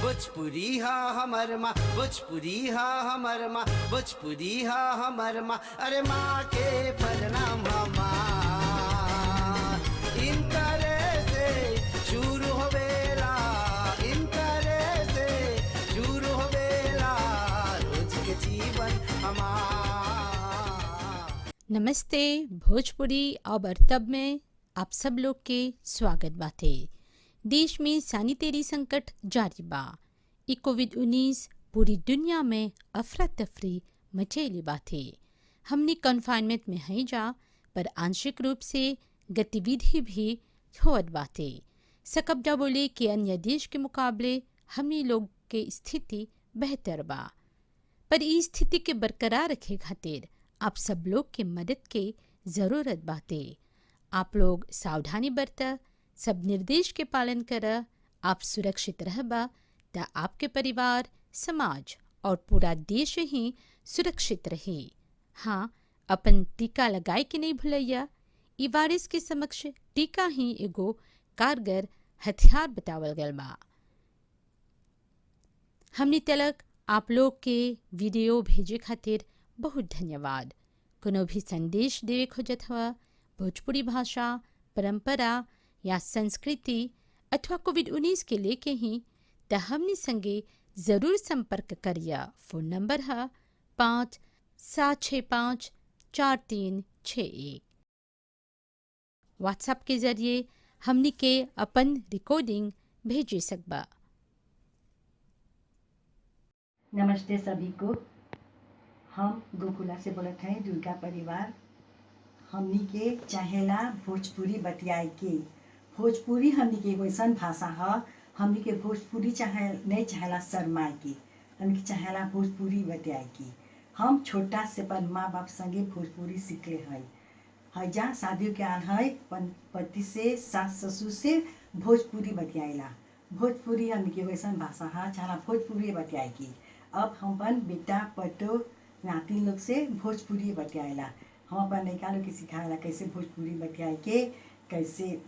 भोजपुरी हा हमर माँ, भोजपुरी हा हमर माँ, भोजपुरी हा हमर माँ, अरे माँ के प्रणाम हमार। इनकरे से शुरू होवेला, इनकरे से शुरू होवेला रोज के जीवन हमार। नमस्ते। भोजपुरी और बर्तब में आप सब लोग के स्वागत बाटे। देश में सैनिटरी संकट जारी बा। ई कोविड-19 पूरी दुनिया में अफरा तफरी मचेली बाटे। हमने कन्फाइनमेंट में हैं जा, पर आंशिक रूप से गतिविधि भी होत बाटे। सकब्जा बोले कि अन्य देश के मुकाबले हमनी लोग के स्थिति बेहतर बा, पर ई स्थिति के बरकरार रखे खातिर आप सब लोग के मदद के जरूरत बाटे। आप लोग सावधानी बरता, सब निर्देश के पालन करा। आप सुरक्षित रहबा त आपके परिवार, समाज और पूरा देश ही सुरक्षित रही। हाँ, अपन टीका लगाए के नहीं भूलैया। ई वायरस के समक्ष टीका ही एगो कारगर हथियार बतावल गल बा। हमनी तलक आप लोग के वीडियो भेजे खातिर बहुत धन्यवाद। कोनो भी संदेश देवे खोजत हुआ, भोजपुरी भाषा, परंपरा या संस्कृति अथवा कोविड-19 के लेके ही त हमनी संगे जरूर संपर्क करिया। फोन नंबर है 57654361। व्हाट्सएप के जरिए हमनी के अपन रिकॉर्डिंग भेजे सकबा। नमस्ते सभी को। हम गोकुला से बोलत हैं, दुर्गा परिवार। हमनी के चाहेला भोजपुरी बतियाए के। भोजपुरी हमनी के वैसन भाषा है, हमनी के भोजपुरी नहीं चाहेला शर्माए के, हमनी के चाहेला भोजपुरी बतियाए के। हम छोटा से अपन माँ बाप संगे भोजपुरी सीखले हैं। हजा शादी के आल है, पति से, सास ससुर से भोजपुरी बतियाएला। भोजपुरी हमनी के वैसन भाषा है, चाहेला भोजपुरी बतियाए के। अब हम अपन बेटा पटो नाती लोग से भोजपुरी बतियाएला। हम अपन लड़का लोग के सिखाएला कैसे भोजपुरी बतियाए के, कैसे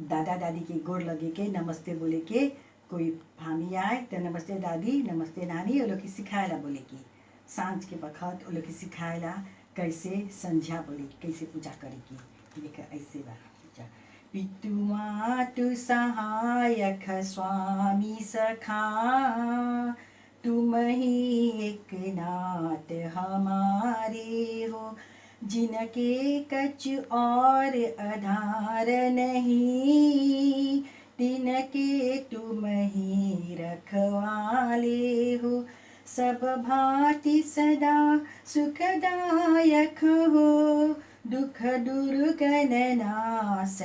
दादा दादी के गोड़ लगे के, नमस्ते बोले के। कोई भामी आए तो नमस्ते दादी, नमस्ते नानी, वो लोग के सिखाएला बोले के। सांझ के वक्त वो लोग के सिखाएला कैसे संध्या बोले, कैसे पूजा करे के। देखा ऐसे बा पितुआ तु सहायक स्वामी सखा, तुम ही एक नाथ हमारे हो, जिनके कछ और आधार नहीं, तिनके तुम ही रखवाले हो। सब भांति सदा सुखदायक हो, दुख दुर्गन नाशनहारे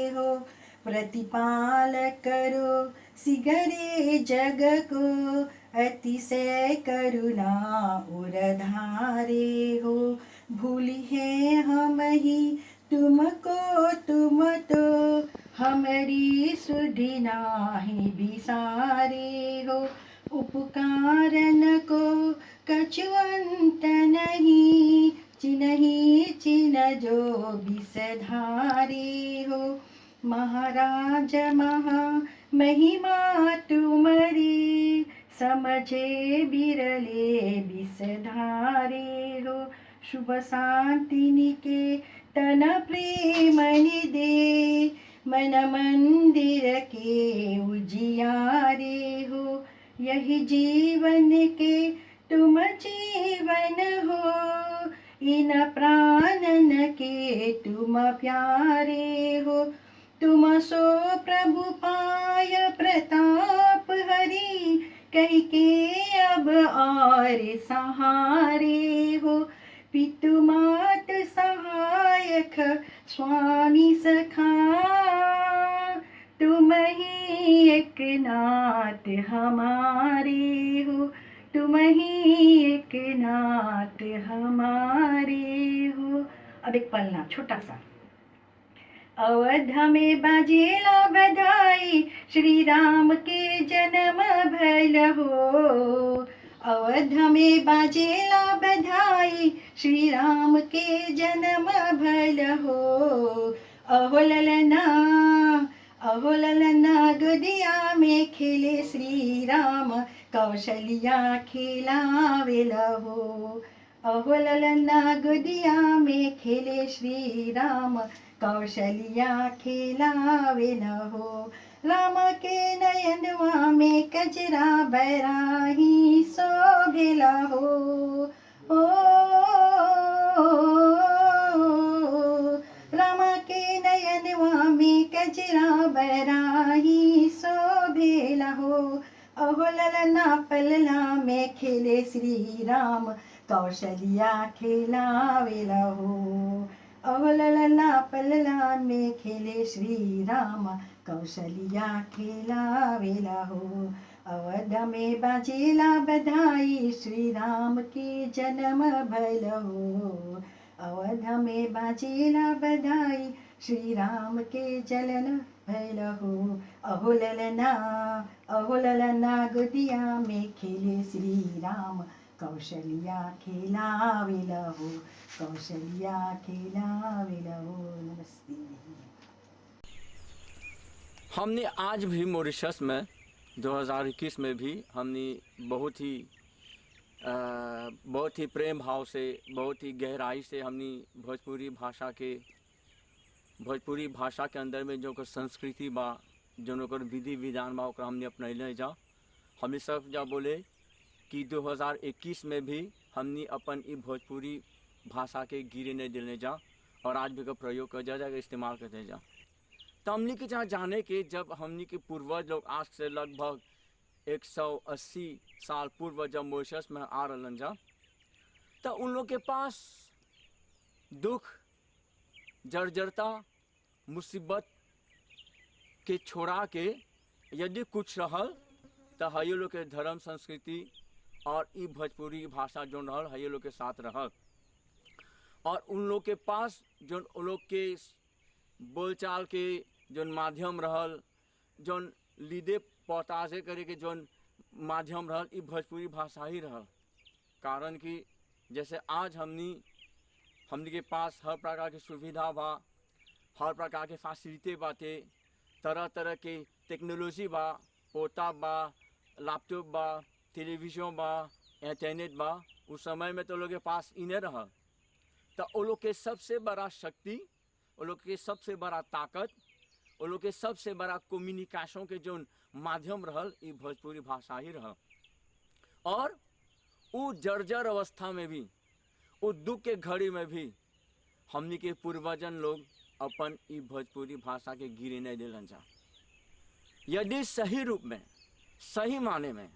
हो। प्रतिपाल करो सिगरे जग को, अतिशय करुणा उरधारे हो। भूली है हम ही तुमको, तुम तो हमारी सुधि नाहि बिसारे हो। उपकारन को कछुअंत नहीं, चिन्हि चिन्ह जो विषधारे हो। महाराज महा महिमा तुम्हारी, समझे बिरले विषधारे हो। शुभ शांति निकेतन प्रेम निधे, मन मंदिर के उजियारे हो। यही जीवन के तुम जीवन हो, इन प्राणन के तुम प्यारे हो। तुम सो प्रभु पाय प्रताप हरि, कह के अब और सहारे हो। पितु मात सहायक स्वामी सखा, तुम ही एक नाथ हमारे हो, तुम ही एक नाथ हमारे हो। अब एक पलना छोटा सा। अवध में बाजेला बधाई, श्री राम के जन्म भइल हो। अवध में बाजेला बधाई, श्री राम के जन्म भइल हो। अहो ललना अहो ललना गोदिया में खेले श्री राम, कौशल्या खेलावेल हो। अहो ललना गोदिया में खेले श्री राम, कौशल्या खेलावेल हो। राम के नयनवा में कजरा बैराही शोभेला हो। ओ रामा के नयनवा में कजरा बैराही शोभेला हो। अहो ललना पलना में खेले श्री राम, कौशल्या खेलावेला हो। अहो ललना पलना में खेले श्री राम, कौशल्या खेलावेला हो। अवध में बाजेला बधाई, श्री राम के जन्म भइल हो। अवध में बाजेला बधाई, श्री राम के जन्म भइल हो। अहो ललना गोदिया में खेले श्री राम, कौशल्या खेलावेल हो। कौशल्या खेलावेल हो। नमस्ते। हमने आज भी मॉरिशस में 2021 में भी हमने बहुत ही प्रेम भाव से, बहुत ही गहराई से हमने भोजपुरी भाषा के अंदर में जो संस्कृति बा, जो विधि विधान बा, हमने अपनैले जा। हमें सब जा बोले कि 2021 में भी हमने अपन ई भोजपुरी भाषा के गिरे नहीं दिलने जा और आज भी का प्रयोग कर जा इस्तेमाल करते जा। तो हमने के जहाँ जाने के, जब हमने के पूर्वज लोग आज से लगभग 180 साल पूर्व जब मॉरिशस में आ रहलन जा, तो उन लोग के पास दुख, जर्जरता, मुसीबत के छोड़ा के यदि कुछ रहल तो हयो लोग के धर्म संस्कृति और ई भोजपुरी भाषा जो रहल हयो लोग के साथ रहल। और उन लोग के पास जो उन लोग के बोलचाल के जो माध्यम रहल, जो लीदे पोताजे करे के जो माध्यम रहल, ई भोजपुरी भाषा ही रहल। कारण कि जैसे आज हमनी के पास हर प्रकार की सुविधा बा, हर प्रकार के फैसिलिटी बाटे, तरह तरह के टेक्नोलॉजी बा, पोता बा, लैपटॉप बा, टेलीविज़न बा, इंटरनेट बा। उस समय में तो लोग के पास इन्हें रहल। तो वो लोग के सबसे बड़ा शक्ति, वो लोग के सबसे बड़ा ताकत, वो लोग के सबसे बड़ा कम्युनिकेशन के जो माध्यम रहल, ये भोजपुरी भाषा ही रहल। और वो जर्जर अवस्था में भी, वो दुख के घड़ी में भी हमनी के पूर्वजन लोग अपन ई भोजपुरी भाषा के गिरे नहीं दिलन जा। यदि सही रूप में, सही माने में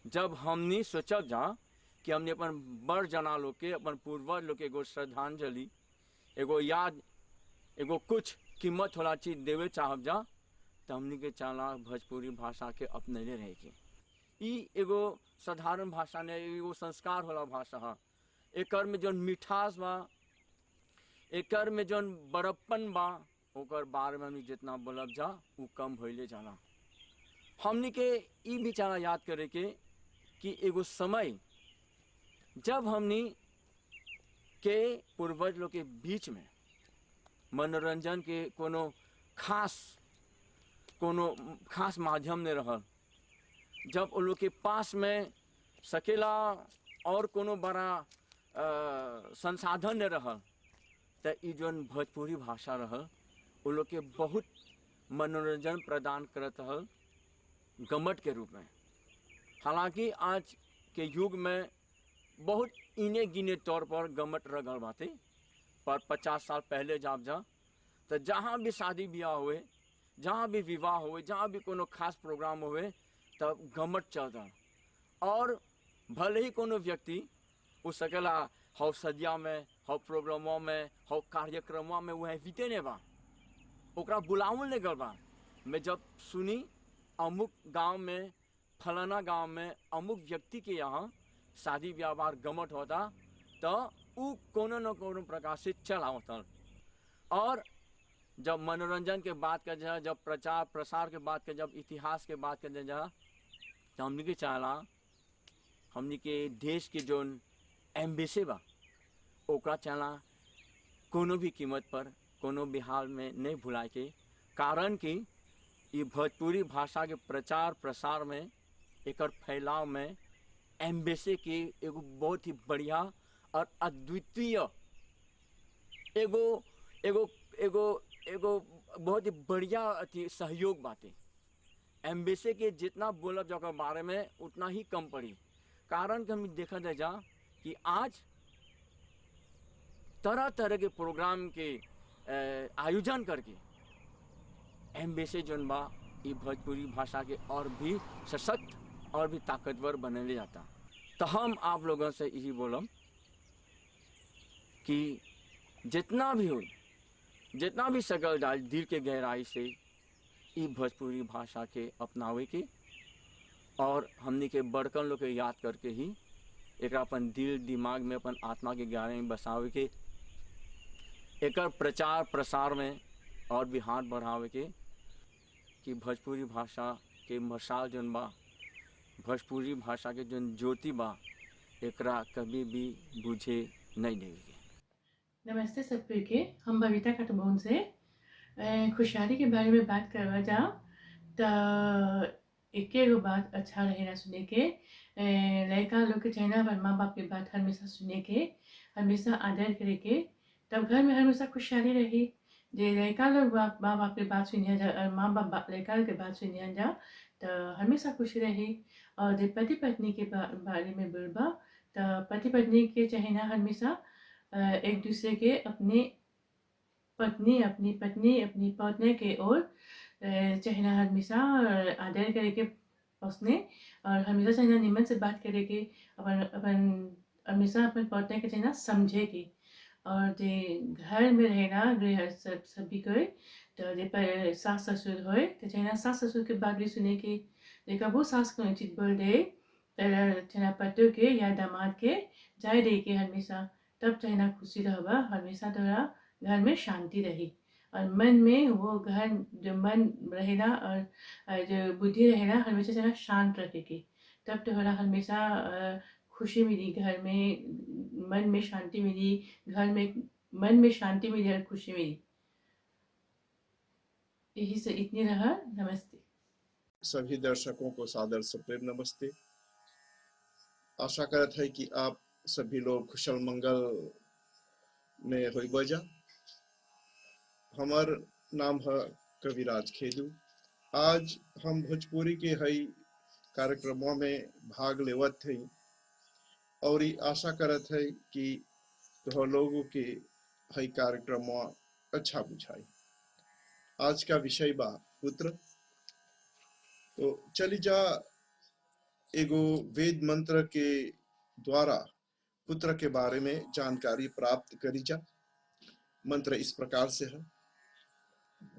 जब हमनी सोचब जा कि हमने अपन बड़ जना लोग के, अपन पूर्वज लोग के एगो श्रद्धांजलि, एगो याद, एगो कुछ कीमत वाला चीज देवे चाहब जा, तो हमनी के चला भोजपुरी भाषा के अपनैले रहे के। ई एगो साधारण भाषा ने, एगो संस्कार वाला भाषा है। एकर में जो मिठास बा, एकर में जो बड़प्पन बा, ओकर बारे में हमनी जितना बोलब जा वो कम होइले जाला। हमनी के ई भी चला याद करे के कि एगो समय जब हमनी के पूर्वज लोग के बीच में मनोरंजन के कोनो खास माध्यम ने रहल, जब उन लोग के पास में सकेला और कोनो बड़ा संसाधन ने रहल, तो ई जोन भोजपुरी भाषा रहल उन लोग के बहुत मनोरंजन प्रदान करत रहल गमट के रूप में। हालांकि आज के युग में बहुत इने गिने तौर पर गमट रगल बाते, पर 50 साल पहले जब जा तो जहाँ भी शादी ब्याह हुए, जहाँ भी विवाह हुए, जहाँ भी कोनो खास प्रोग्राम हुए, तब गमट चलता। और भले ही कोनो व्यक्ति उस सकेला हौ सदिया में, हौ प्रोग्रामों में, हौ कार्यक्रमों में वह बीते ने बा, ओकरा बुलावल ने गल बा। मैं जब सुनी अमुक गांव में, फलाना गांव में अमुक व्यक्ति के यहाँ शादी ब्याह बार गमट होता, तो वो कोनो न कोनो प्रकार से चल आवतन। और जब मनोरंजन के बात कर जा, जब प्रचार प्रसार के बात कर, जब इतिहास के बात कर जा, तो हमने के चाला हमने के देश के जो एम्बेसी बा ओकरा चला कोनो भी कीमत पर, कोनो भी हाल में नहीं भुलाए के। कारण कि ये भोजपुरी भाषा के प्रचार प्रसार में, एक फैलाव में एम्बेसी की एगो बहुत ही बढ़िया और अद्वितीय एगो एगो एगो एगो बहुत ही बढ़िया अथी सहयोग बाटे। एम्बेसी के जितना बोलब जो बारे में उतना ही कम पड़ी। कारण कि हम देखा जाए जा कि आज तरह तरह के प्रोग्राम के आयोजन करके एम्बेसी जोन बा ये भोजपुरी भाषा के और भी सशक्त और भी ताकतवर बनने जाता। तो हम आप लोगों से यही बोलम कि जितना भी हो, जितना भी सकल जाए दिल के गहराई से ये भोजपुरी भाषा के अपनावे के और हमने के बड़कन लोग के याद करके ही एक अपन दिल दिमाग में अपन आत्मा के गहराई में बसावे के, एक प्रचार प्रसार में और भी हाथ बढ़ावे के कि भोजपुरी भाषा के मशाल जोन बा, भोजपुरी भाषा के जोन ज्योति बा, एकरा कभी भी बुझे नहीं देंगे। नमस्ते सबको के, हम बबीता कटबोन से खुशहाली के बारे में बात करवा जाओ तो एक एगो बात अच्छा रहेगा सुने के। लड़का लोग के चाहे पर माँ बाप की बात हमेशा सुने के, हमेशा आदर करे के, तब घर में हमेशा खुशहाली रही। जे लड़का लोग माँ बाप की बात सुनिया जा और माँ बाप लड़का के बात सुनिया जा तो हमेशा खुश रही। और जो पति पत्नी के बारे में बोलबा तो पति पत्नी के चाहे ना हमेशा एक दूसरे के अपनी पत्नी अपनी पार्टनर के ओर चाहे हमेशा आदर करे के उसने, और हमेशा चाहे निमन से बात करे के, अपन हमेशा अपन पार्टनर के चाहे समझे के। और जे घर में रहेगा गृह सभी को तो जे पर सास ससुर हो तो चाहे सास ससुर के बात भी सुने के, देखा वो सास को चीज बोल दे चाहे पति के या दामाद के जाए दे के हमेशा, तब चाहे खुशी रहबा, हमेशा तोरा घर में शांति रही। और मन में वो घर जो मन रहेगा और जो बुद्धि रहेगा हमेशा चाहे शांत रखेगी, तब तोरा हमेशा खुशी मिली, घर में मन में शांति मिली, घर में मन में शांति मिली और खुशी मिली। यही से इतनी रहा। नमस्ते। सभी दर्शकों को सादर से प्रेम नमस्ते। आशा करत है कि आप सभी लोग कुशल मंगल में होई बजा। हमार नाम है कविराज खेदू। आज हम भोजपुरी के हई कार्यक्रमों में भाग लेवत हई और आशा करत है कि तो लोगों के हई कार्यक्रमों अच्छा बुझाई। आज का विषय बा पुत्र। तो चली जा एगो वेद मंत्र के द्वारा पुत्र के बारे में जानकारी प्राप्त करी जा। मंत्र इस प्रकार से है।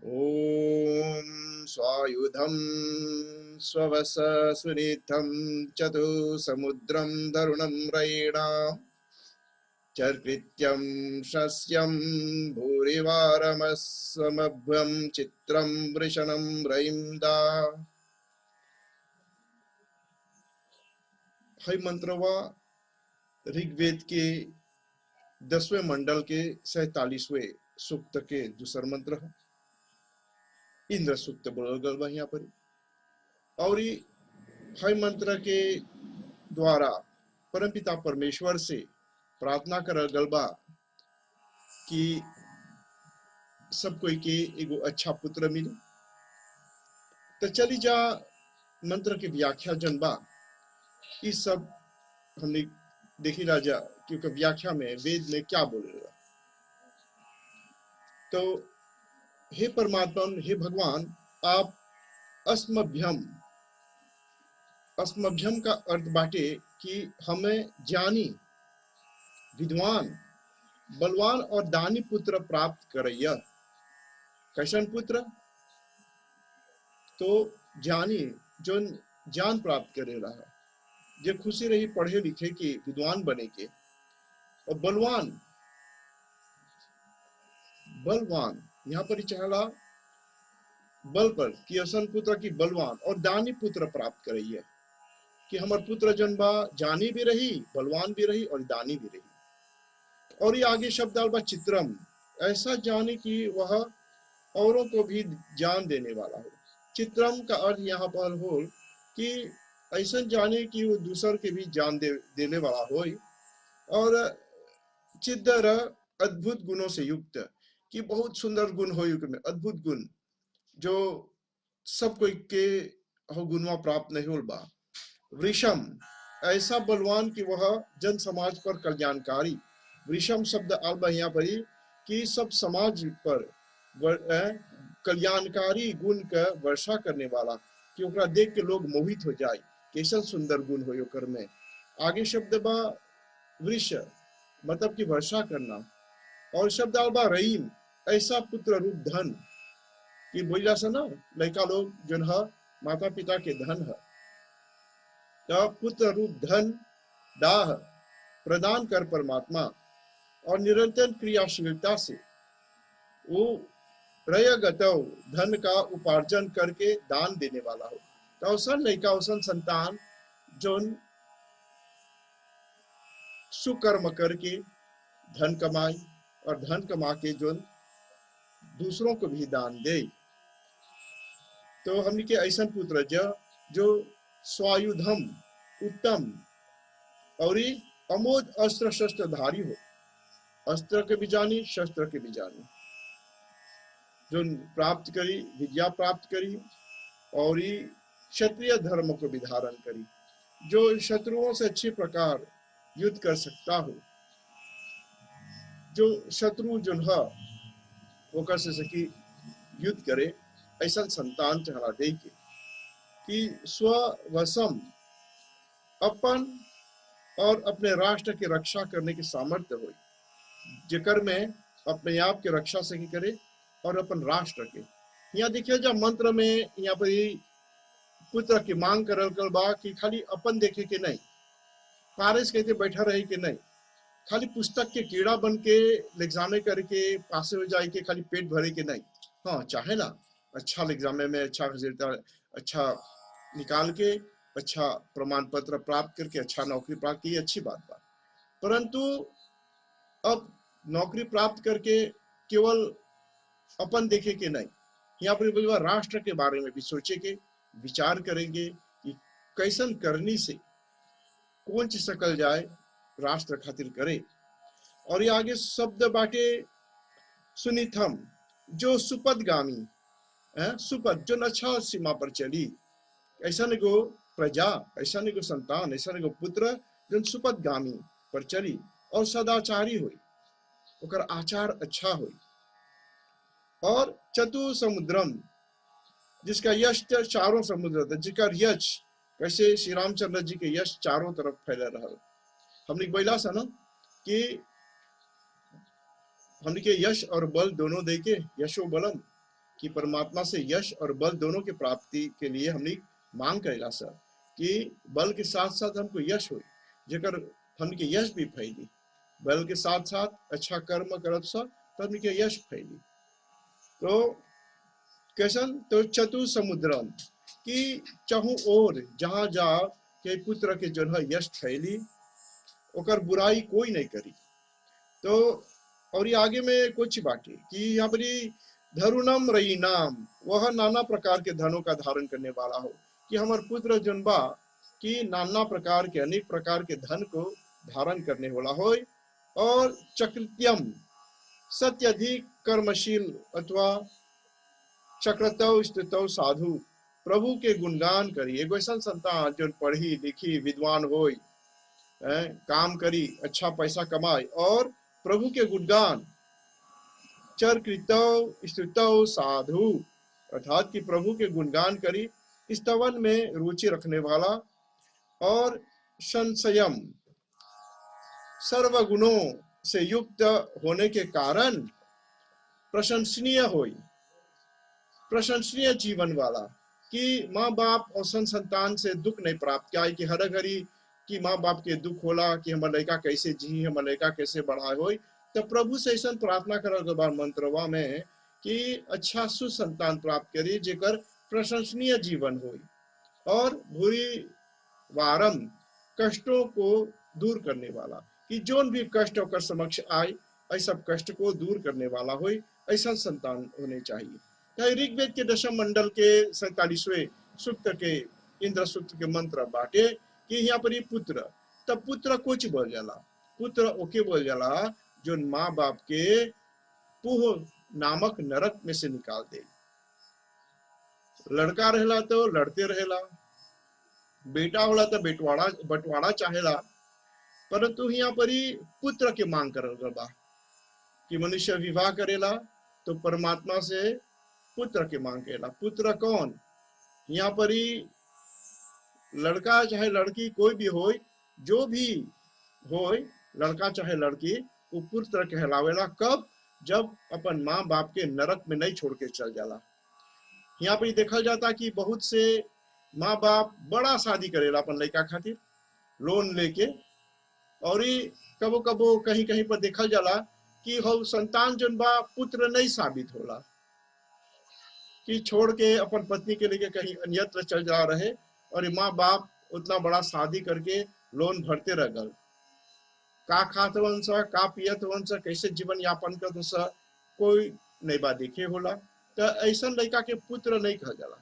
ओम स्वायुधम स्ववस सुनीतम चतु समुद्रम धरुणम रैणाम चर्कृत्यम शस्यम भूरिवारमसमभ्यम चित्रम वृषणम रैंदा। हई मंत्रवा ऋग्वेद के 10वें मंडल के 47वें सूक्त के दूसर मंत्र है। इंद्र सूक्त बोलल गल बा यहाँ पर। और हई मंत्र के द्वारा परमपिता परमेश्वर से प्रार्थना करल गल बा कि सब कोई के एगो अच्छा पुत्र मिले। तो चली जा मंत्र के व्याख्या जन बा इस सब हमने देखी राजा, क्योंकि व्याख्या में वेद में क्या बोलेगा। तो हे परमात्मा, हे भगवान, आप अस्मभ्यम का अर्थ बाटे कि हमें ज्ञानी, विद्वान, बलवान और दानी पुत्र प्राप्त करैया। कैसन पुत्र? तो ज्ञानी जो ज्ञान प्राप्त करे रहा, जो खुशी रही पढ़े लिखे के, विद्वान बने के। और बलवान यहाँ पर चहला बल पर कि असन पुत्र की बलवान और दानी पुत्र प्राप्त करैया, कि हमार पुत्र जनबा जानी भी रही, बलवान भी रही और दानी भी रही। और ये आगे शब्द डालबा चित्रम, ऐसा जाने कि वह औरों को भी जान देने वाला हो। चित्रम का अर्थ यहाँ पर हो कि ऐसा जाने कि वो दूसर के भी जान देने वाला हो, और चिद्दर अद्भुत गुणों से युक्त, कि बहुत सुंदर गुण हो युग में, अद्भुत गुण जो सब कोई के हो गुणवा प्राप्त नहीं हो बा। वृषम, ऐसा बलवान कि वह जन समाज पर कल्याणकारी। वृषम शब्द आल्बा यहाँ पर कि सब समाज पर कल्याणकारी गुण का वर्षा करने वाला, कि ओकरा देख के लोग मोहित हो जाए, कैसा सुंदर गुण हो ओकर में। आगे शब्द बा वृष, मतलब कि वर्षा करना, और शब्द आल्बा रहीम, ऐसा पुत्र रूप धन, कि बोला सा ना लड़का लोग जो है माता पिता के धन है, तो पुत्र रूप धन दाह प्रदान कर परमात्मा, और निरंतर क्रियाशीलता से वो रयगतव धन का उपार्जन करके दान देने वाला हो। तो अवसन लड़का अवसन संतान जो सुकर्म करके धन कमाई, और धन कमा के जो दूसरों को भी दान दे। तो हमने के ऐसा पुत्र जो स्वायुधम उत्तम और अमोद अस्त्र शस्त्र धारी हो, अस्त्र के भी जानी शस्त्र के भी जानी, जो प्राप्त करी विद्या प्राप्त करी, और क्षत्रिय धर्म को भी धारण करी, जो शत्रुओं से अच्छे प्रकार युद्ध कर सकता हो, जो शत्रु जो है वो कर सकी युद्ध करे, ऐसा संतान चाहना दे के कि स्ववशम अपन और अपने राष्ट्र की रक्षा करने की सामर्थ्य हो, जेकर में अपने आप की रक्षा से करे और अपन राष्ट्र के। यहाँ देखिए जब मंत्र में यहाँ पर पुत्र की मांग करल कर बा कि खाली अपन देखे के नहीं, पारिस कहते बैठा रहे के नहीं, खाली पुस्तक के कीड़ा बन के एग्जामे करके पासे हो जाए के खाली पेट भरे के नहीं। हाँ चाहे ना अच्छा एग्जामे में अच्छा रिजल्ट अच्छा निकाल के अच्छा प्रमाण पत्र प्राप्त करके अच्छा नौकरी प्राप्त की, अच्छी बात बा, परंतु अब नौकरी प्राप्त करके केवल अपन देखे के नहीं, यहाँ पर राष्ट्र के बारे में भी सोचे के विचार करेंगे कि कैसन करनी से कौन चीज सकल जाए राष्ट्र खातिर करे। और ये आगे शब्द बाटे सुनिथम, जो सुपदगामी, सुपद जो अच्छा सीमा पर चली, ऐसा गो प्रजा, ऐसा गो संतान, ऐसा गो पुत्र जो सुपदगामी पर चली और सदाचारी हुई, ओकर आचार अच्छा हुई। और चतु समुद्रम, जिसका यश चारों समुद्र था, जिसका यश कैसे श्री रामचंद्र जी के यश चारों तरफ फैले रहा। हमने बोला सा ना कि हमने के यश और बल दोनों दे के, यशो बलम, कि परमात्मा से यश और बल दोनों की प्राप्ति के लिए हमने मांग करेला सर, कि बल के साथ साथ हमको यश हो, जेकर हमने के यश भी फैली, बल के साथ साथ अच्छा कर्म करब सर तो हमने के यश फैली। तो कैसन, तो चतु समुद्रम, कि चाहू और जहां जा के पुत्र के जो है यश फैली, ओकर बुराई कोई नहीं करी। तो और ये आगे में कुछ बाटी कि यहाँ पर धरुणम रईनाम, वह नाना प्रकार के धनों का धारण करने वाला हो, कि हमार पुत्र जनबा कि नाना प्रकार के अनेक प्रकार के धन को धारण करने वाला हो। और चकृत्यम, सत्यधिक कर्मशील अथवा चक्रतव स्थितव साधु, प्रभु के गुणगान करी, एगो ऐसा संतान जो पढ़ी लिखी विद्वान हो, काम करी, अच्छा पैसा कमाए और प्रभु के गुणगान, चरकृतव स्तुतव साधु, अर्थात कि प्रभु के गुणगान करी, स्तवन में रुचि रखने वाला, और संशयम, सर्व गुणों से युक्त होने के कारण प्रशंसनीय होई, प्रशंसनीय जीवन वाला, कि माँ बाप और संतान से दुख नहीं प्राप्त किया, कि हर घड़ी कि माँ बाप के दुख होला कि हमारे लड़का कैसे जी, हमारे लड़का कैसे बढ़ाए हो, तो प्रभु से ऐसा प्रार्थना करल के बाद मंत्रवा में कि अच्छा सुसंतान प्राप्त करी, जेकर प्रशंसनीय जीवन होई, और बुरी वारम, कष्टों को दूर करने वाला, कि जोन भी कष्ट होकर समक्ष आए, ऐसा कष्ट को दूर करने वाला होई, ऐसा संतान होने चाहिए। ऋग्वेद के दशम मंडल के 47वें सूक्त के इंद्र सूक्त के मंत्र बाटे कि यहाँ पर ये पुत्र, तब पुत्र कुछ बोल जाला, पुत्र ओके बोल जाला जो माँ बाप के पुह नामक नरक में से निकाल दे। लड़का रहेला तो लड़ते रहेला, बेटा होला तो बंटवारा चाहेला, परंतु यहाँ पर ही पुत्र के मांग करल बा कि मनुष्य विवाह करेला तो परमात्मा से पुत्र के मांग करेला। पुत्र कौन? यहाँ पर ही लड़का चाहे लड़की कोई भी हो, जो भी हो, लड़का चाहे लड़की, वो पुत्र कहलावेला। कब? जब अपन माँ बाप के नरक में नहीं छोड़ के चल जाला। यहाँ पर देखा जाता कि बहुत से माँ बाप बड़ा शादी करेला अपन लड़का खातिर लोन लेके, और कबो कबो कहीं कहीं पर देखल जाला कि हो संतान जन बा पुत्र नहीं साबित होला, कि छोड़ के अपन पत्नी के लेके कहीं अन्यत्र चल जा रहे, और माँ बाप उतना बड़ा शादी करके लोन भरते रह गल। का खात वंश, का पियत वंश, कैसे जीवन यापन करत वंश, कोई नहीं बा देखे होला। तो ऐसा लड़का के पुत्र नहीं कहल जाला।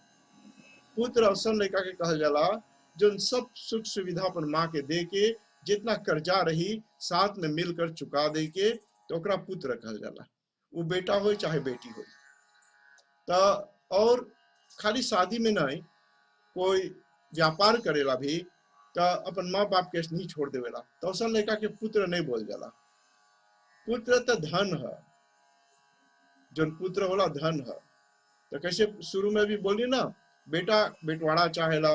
पुत्र ऐसा लड़का के कहल जाला जो सब सुख सुविधा अपन माँ के दे के, जितना कर्जा रही साथ में मिलकर चुका दे के, तो ओकरा पुत्र कहल जाला। वो बेटा हो चाहे बेटी हो। तो और खाली शादी में नहीं, कोई व्यापार करेला भी तो अपन माँ बाप के नहीं छोड़ देवेला, तो ऐसा लड़का के पुत्र नहीं बोल जाला। पुत्र तो धन है, जो पुत्र होला धन है। तो कैसे शुरू में भी बोली ना, बेटा बेटवाड़ा चाहेला,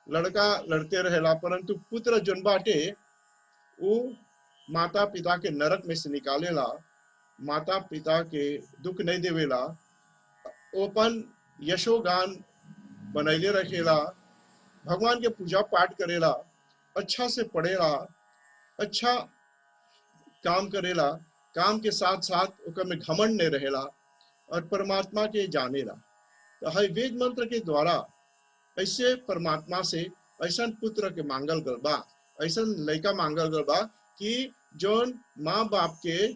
लड़का लड़ते रहेला, परंतु पुत्र जन बाटे वो माता पिता के नरक में से निकालेला, माता पिता के दुख नहीं देवेला, ओपन यशोगान बनैले रखेला, भगवान के पूजा पाठ करेला, अच्छा से पढ़ेला, अच्छा काम करेला, काम के साथ साथ ओकर में घमंड नहीं रहेला, और परमात्मा के जानेला। तो हर वेद मंत्र के द्वारा ऐसे परमात्मा से ऐसा पुत्र के मांगल गल बा, ऐसा लड़का मांगल गल बा कि जोन माँ बाप के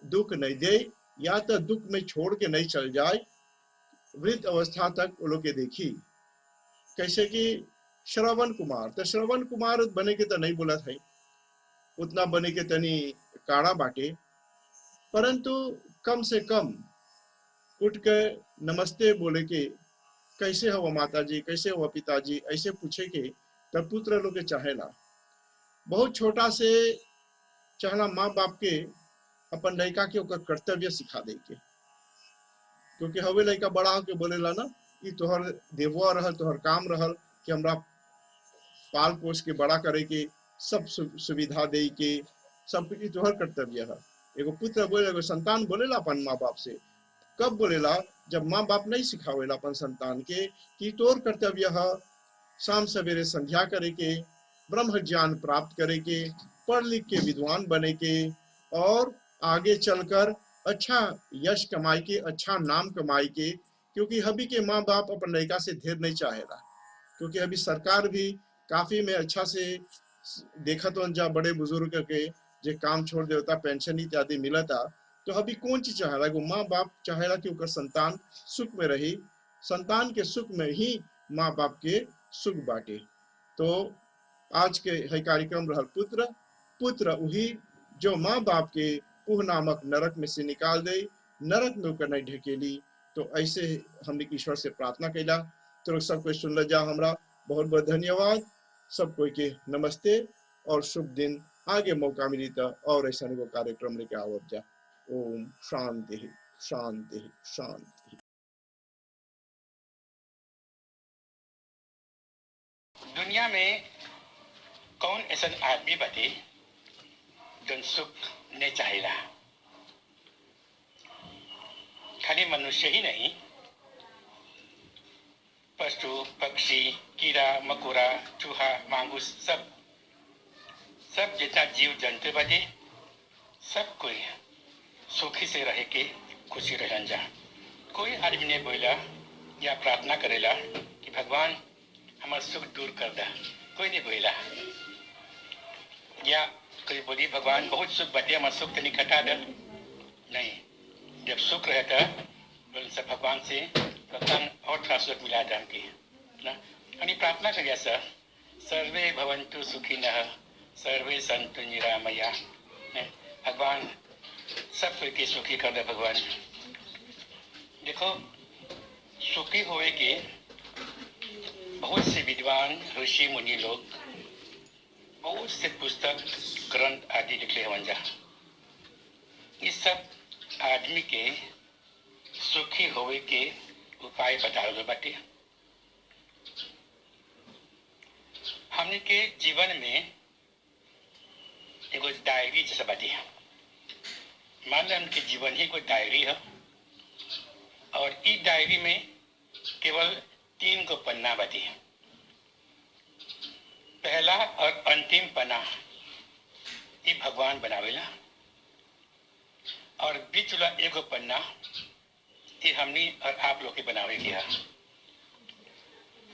दुख नहीं दे, या तो दुख में छोड़ के नहीं चल जाए, वृद्ध अवस्था तक वो लोग के देखी। कैसे कि श्रवण कुमार, तो श्रवण कुमार बने के तो नहीं बोला था, उतना बने के तनी काड़ा बाटे, परंतु कम से कम उठ के नमस्ते बोले के, कैसे हो माता जी, कैसे हो पिताजी, ऐसे पूछे के, तब पुत्र लोग के चाहेला। बहुत छोटा से चाहला माँ बाप के अपन लड़का के ओकर कर्तव्य सिखा दे के, क्योंकि हवे लड़का बड़ा होके बोलेला ना, ये तोहर देववा रहल, तोहर काम रहल कि हमरा पाल पोस के बड़ा करे के, सब सुविधा दे के, सब कुछ तोहर कर्तव्य है। एगो पुत्र बोले, एगो संतान बोलेला अपन माँ बाप से, कब बोलेला? जब माँ बाप नहीं सिखावेला अपन संतान के कि तोर कर्तव्य है शाम सवेरे संध्या करे के, ब्रह्म ज्ञान प्राप्त करे के, पढ़ लिख के विद्वान बने के, और आगे चलकर अच्छा यश कमाई के, अच्छा नाम कमाई के। क्योंकि अभी के माँ बाप अपन लड़का से ढेर नहीं चाहेला, क्योंकि अभी सरकार भी काफी में अच्छा से देखा तो जा बड़े बुजुर्ग के जे काम छोड़ देता, पेंशन इत्यादि मिलता, तो अभी कौन चीज चाहेला? वो माँ बाप चाहेला कि उनका संतान सुख में रही, संतान के सुख में ही माँ बाप के सुख बाटे। तो आज के है कार्यक्रम रहल पुत्र। पुत्र वही जो माँ बाप के पुह नामक नरक में से निकाल दे, नरक में होकर नहीं ढकेली। तो ऐसे हमने ईश्वर से प्रार्थना कैला। तो सब कोई सुन जा, हमरा बहुत बहुत धन्यवाद। सब कोई के नमस्ते और शुभ दिन। आगे मौका मिली तो और ऐसा कार्यक्रम लेके आवत जा। ओम शांति शांति शांति। दुनिया में कौन ऐसा आदमी बते जो सुख नहीं चाहेला? खाली मनुष्य ही नहीं, पशु पक्षी कीड़ा मकोड़ा चूहा मांगूस सब जितना जीव जंतु बते सब कोई सुखी से रहे के खुशी रहन जा। कोई आदमी ने बोला या प्रार्थना करेला कि भगवान हमारा सुख दूर कर दा, कोई नहीं बोला। या कोई बोली भगवान बहुत सुख बते हमारा सुख तो नहीं घटा दे, नहीं। जब सुख रहता बोले सब भगवान से भगवान और थोड़ा सुख मिला जान के ना अनि प्रार्थना करिए सर सर्वे भवन्तु सुखिनः सर्वे सन्तु निरामया ने भगवान सब कोई के सुखी कर दे भगवान। देखो सुखी होए के बहुत से विद्वान ऋषि मुनि लोग बहुत से पुस्तक ग्रंथ आदि लिखे हुए जा इस सब आदमी के सुखी होए के उपाय बताओ बाटे। हमने के जीवन में एगो डायरी जैसा बाटे मान लो उनके जीवन ही कोई डायरी है और इस डायरी में केवल 3 को पन्ना बाटे। पहला और अंतिम पन्ना ये भगवान बनावेला और बीच वाला एगो पन्ना ये हमने और आप लोग के बनावे के है।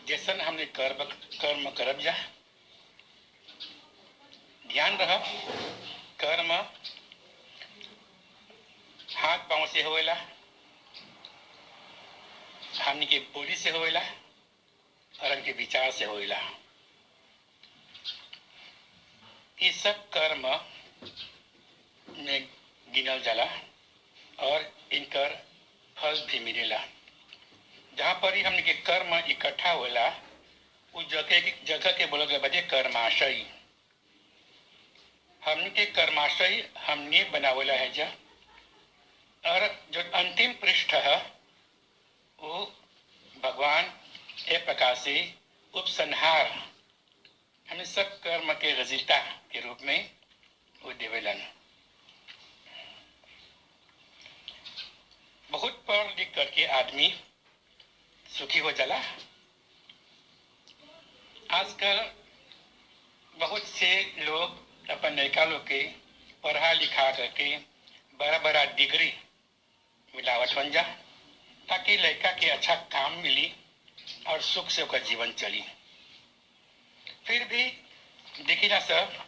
जैसन हमने कर्म करब जा ध्यान रह कर्म हाथ पांव से होवेला हमने के बोली से होवेला और उनके विचार से होवेला। ये सब कर्म में गिनल जाला और इनकर फल भी मिलेला। जहाँ पर ही हमने के कर्म इकट्ठा होला उस जगह के बोला गया बजे कर्माशय। हमने के कर्माशय हमने बनावेला है जा और जो अंतिम पृष्ठ है वो भगवान एक प्रकार से उपसंहार हमें सब कर्म के रजिता के रूप में वो देवेलन। बहुत पढ़ लिख करके आदमी सुखी हो जाला। आजकल बहुत से लोग अपन लड़का लोग के पढ़ा लिखा करके बड़ा बड़ा डिग्री मिलावट बन जा ताकि लड़का के अच्छा काम मिली और सुख से उसका जीवन चली। फिर भी देखी ना सर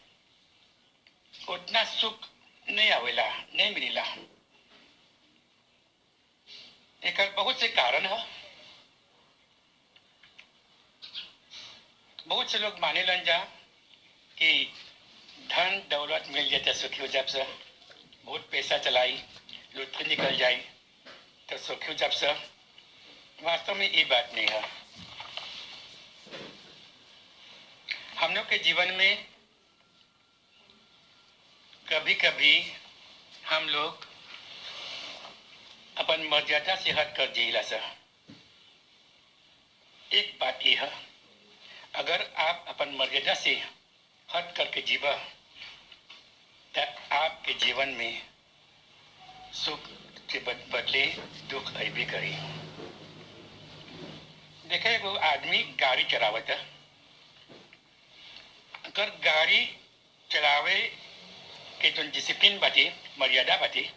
उतना सुख नहीं आवेला नहीं मिलेला। एक बहुत से कारण है। बहुत से लोग माने लन जा कि धन दौलत मिल जाते सुखी हो जब से बहुत पैसा चलाई लुट निकल जाए तो सुखी हो जब से वास्तव में ये बात नहीं है। हम लोग के जीवन में कभी कभी हम लोग अपन मर्यादा से हट कर जीला सर। एक बात यह है अगर आप अपन मर्यादा से हट करके जीवा तो आपके जीवन में सुख के बदले दुख अभी करी। देखे वो आदमी गाड़ी चलावता अगर गाड़ी चलावे के जो डिसिप्लिन बाटे मर्यादा बाटे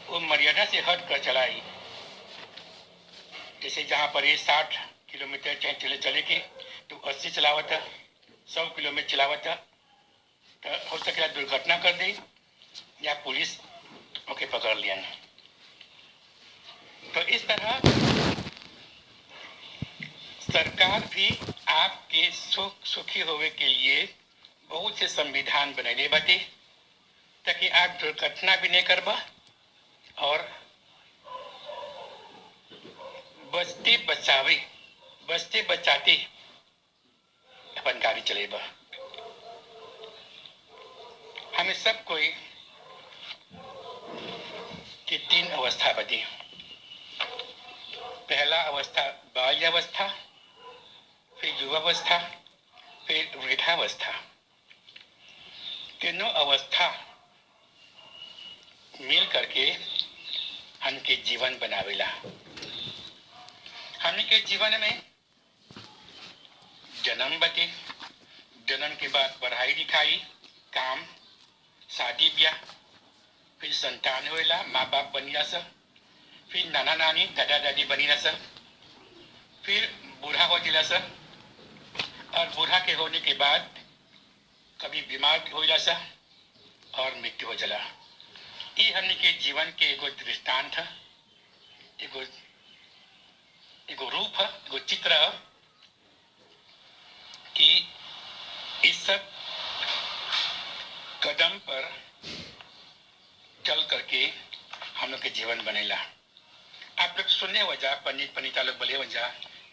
वो मर्यादा से हट कर चलाई। जैसे जहाँ पर ये 60 किलोमीटर चाहे चले के तो 80 चलावता 100 किलोमीटर चलावता तो हो सकेला दुर्घटना कर दे या पुलिस ओके पकड़ लिया। तो इस तरह सरकार भी आपके सुखी होने के लिए बहुत से संविधान बनाए बाटे ताकि आप दुर्घटना भी नहीं करबा और बचते बचाते अपन गाड़ी चलेबा। हमें सब कोई की 3 अवस्था बदी। पहला अवस्था बाल्यावस्था, फिर युवावस्था, फिर वृद्धावस्था। तीनों अवस्था मिल करके हमके जीवन बनावेला। हमके जीवन में जन्म बटे, जन्म के बाद पढ़ाई लिखाई, काम, शादी ब्याह, फिर संतान होएला, माँ बाप बनिया सा, फिर नाना नानी दादा दादी बनिया सा, फिर बूढ़ा हो जिला सा और बूढ़ा के होने के बाद कभी बीमार हो जा सा और मृत्यु हो जला। ये हमने के जीवन के एगो दृष्टांत है एगो एगो रूप है, एगो चित्र है कि इस सब कदम पर चल करके हम लोग के जीवन बनेला। आप लोग सुनने वजह पंडित पंडिता लोग बोले वजह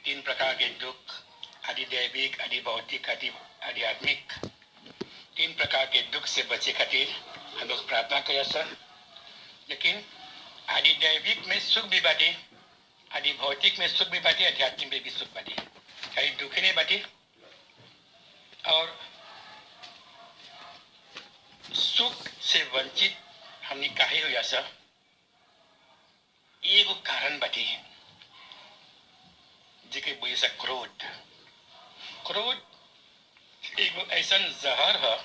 3 प्रकार के दुख, आदि दैविक, आदि भौतिक, आदि आध्यात्मिक। 3 प्रकार के दुख से बचे खातिर हम लोग प्रार्थना करें सर। लेकिन आदि दैविक में सुख भी बाटे, आदि भौतिक में सुख भी बाटे, आध्यात्मिक में भी सुख बाटे, खाली दुख ही नहीं बाटे। और सुख से वंचित हमने काहे हुआ सर, एगो कारण बाटे जेके बोले सा क्रोध। क्रोध एगो ऐसा जहर है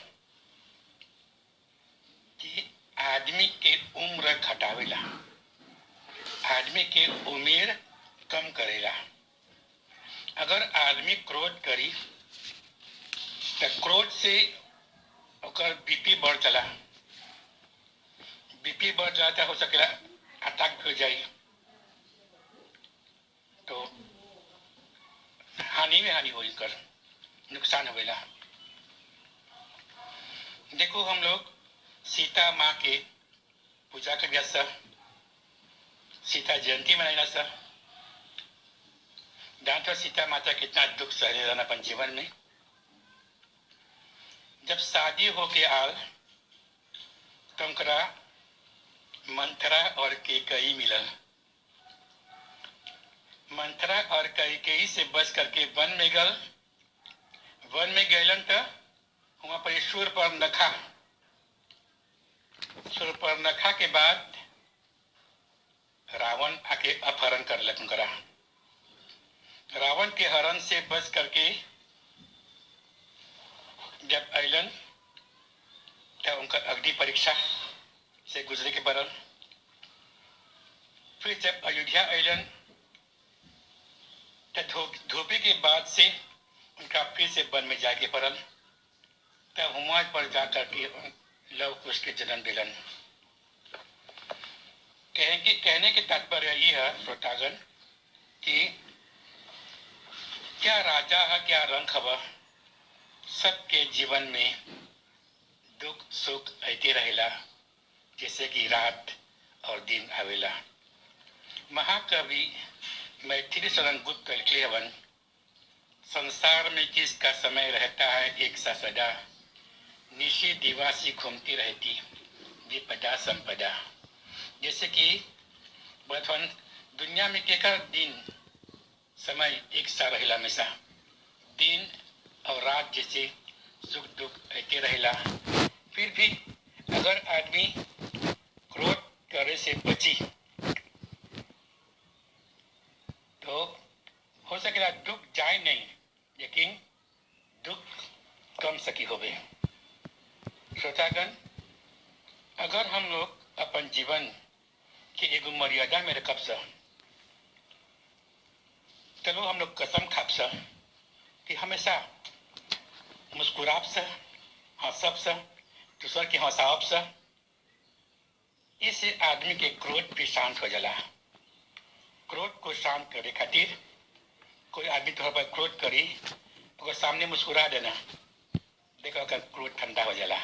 कि आदमी के उम्र घटावेला, आदमी के उम्र कम करेला। अगर आदमी क्रोध करी तो क्रोध से ओकर बीपी बढ़ चला, बीपी बढ़ जाता हो सकेला अटैक हो जाए, तो हानि में हानि होई कर नुकसान होवेला। देखो हम लोग सीता माँ के पूजा कर सर, सीता जयंती मनाइला सर। जानते सीता माता कितना दुख सहले रहना अपन जीवन में। जब शादी होके आल तमकरा मंथरा और कैकेयी मिलल। मंथरा और कैकेयी से बच करके वन में गल। वन में गैलन तो वहां पर शूर्पणखा के बाद रावण आके अपहरण कर लग करा। रावण के हरण से बच करके जब अलन तब उनका अग्नि परीक्षा से गुजरे के पड़ल। फिर जब अयोध्या अलन तो धोबी के बाद से उनका फिर से वन में जाके पड़ल। तब हुआ पर जाकर के लव कुश के जन्म दिलन। कहने के तात्पर्य ये है श्रोतागण कि क्या राजा है क्या रंग खबर, सबके जीवन में दुख सुख आते रहेला जैसे कि रात और दिन आवेला। महाकवि मैथिली शरण गुप्त लिखले हवन, संसार में किसका समय रहता है एक सा सदा, निशी दिवासी घूमती रहती विपदा संपदा। जैसे कि बचपन दुनिया में केकर दिन समय एक सा रहेला, हमेशा दिन और रात जैसे सुख दुख आते रहेला। फिर भी अगर आदमी क्रोध करे से बची तो हो सकेला दुख जाए नहीं, लेकिन दुख कम सकी होवे। श्रोतागण, अगर हम लोग अपन जीवन के एगो मर्यादा में रखब सा, चलो हम लोग कसम खाब सा कि हमेशा मुस्कुराब सा, हंसब सा, दूसर के हंसाब सा। इससे आदमी के क्रोध भी शांत हो जाला। क्रोध को शांत करे खातिर कोई आदमी तोहर पर क्रोध करी, ओकर सामने मुस्कुरा देना, देखो अगर क्रोध ठंडा हो जाला।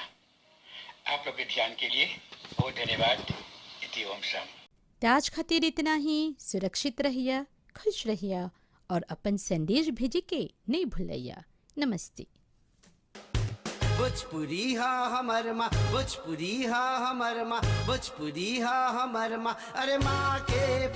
आप लोग के ध्यान के लिए बहुत धन्यवाद। इति ओम शाम। आज खातिर इतना ही। सुरक्षित रहिए, खुश रहिए और अपन संदेश भेजे के नहीं भूलिए। नमस्ते। भोजपुरी हा हमर माँ, भोजपुरी हा हमर माँ, भोजपुरी हा हमर माँ। अरे माँ के